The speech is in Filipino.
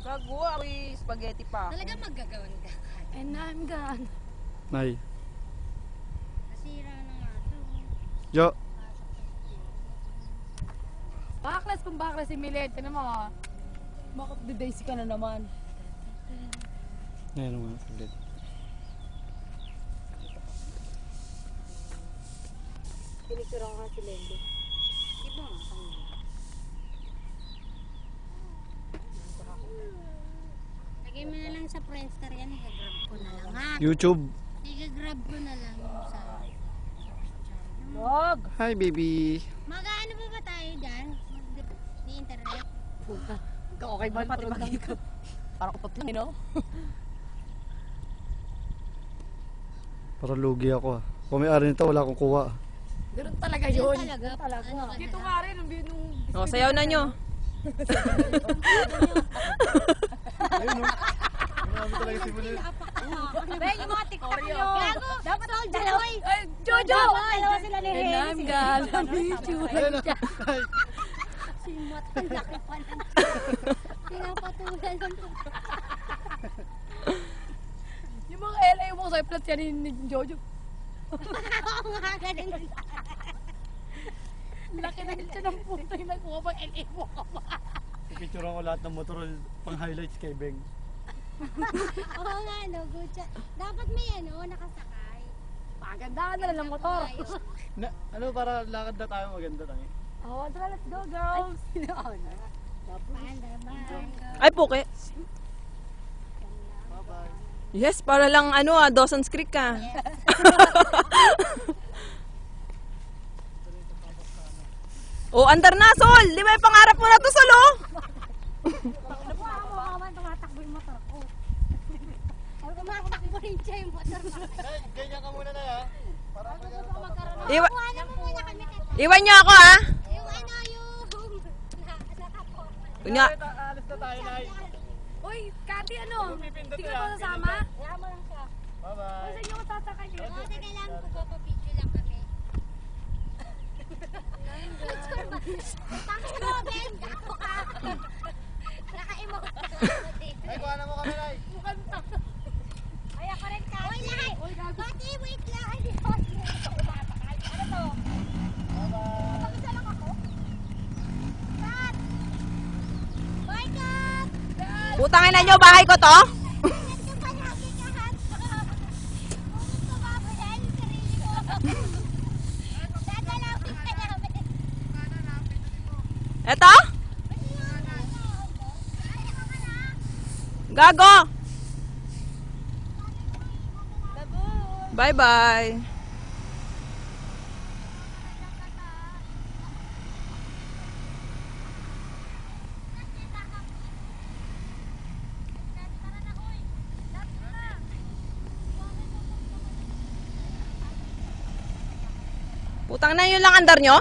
Gago, ako'y spaghetti pa. Talaga maggagawan ka. And I'm gone. Nay. Nasira na nga ito. Jo. Baklas kung baklas si Milet. Ano mo ha? Bakit the daisy ka na naman? Ngayon nga, saglit. Pinicture ako si Lendo. Di ba nga kami? Lagay mo na lang sa Friendster yan. Igagrab ko na lang ha. YouTube. Igagrab ko na lang sa... Wag! Hi, baby. Mag-ano ba tayo dyan? Ni internet? Puta. Okay ba? Pati makikita. Parang kupot lang, you know? Para lugi ako ah. Kung may ari nito, wala akong kuha. Ganun talaga yun. Talaga? Talaga. Ano ka Dito na? nga rin, nung O, sayaw na nyo. Ayun no. Marami talaga simulan. Ben, yung mga TikTok nyo. Gago! Dapat all dalawa eh. Ay, Jojo! Dalawa sila ni And I'm gone. Ayun no. Simot, ang laki pa ng pinapatulan ng Yung mga LA mo sa plot yan ni Jojo. Oo nga, ganun. Laki na siya ng puto yung nagkuha pang LA mo ka pa. Ipicturean ko lahat ng motor pang highlights kay Beng. Oo nga, no, good job. Dapat may nakasakay. Pagandahan na lang ng motor. Na, ano para lakad na tayo maganda tayo. Oh, tara, let's go, girls. Ay, puke. Bye-bye. Yes, para lang Dawson's Creek ka. Oh, andar na, Sol! Di ba yung pangarap mo na to, Sol, oh? Tumatakbo yung motor ko. Tumatakbo rin siya yung motor ko. Hey, ganyan ka muna na ha. Para magkaroon. Iwa Kuha mo muna kami. Iwan nyo ako, ha? Yung nakapo. Kunya. Alis na tayo, Nay. Uy, Kati, ano? Pipindot Hindi ka yan, ba sasama? Kaya mo lang siya. Bye-bye. Saan nyo tatakay yun? Oo, teka lang. Pagpapapidyo lang kami. Tangin mo, Ben! Gato ka! Naka-emote ka. Ay, kuha na mo kami, Nay. Ay, ako rin ka. Uy, lahat! Uy, gago. Bati, wait lang. Ay, di ako. Ano to? Bye-bye. Mag-isa lang ako? Kat! Bye, Kat! Putangin na nyo, bahay ko to? Ingat ka palagi, Kat! Kung gusto mabuhay yung sarili ko. Dadalawin ka namin. Eto? Gago! Bye-bye. Putang na yun lang andar nyo?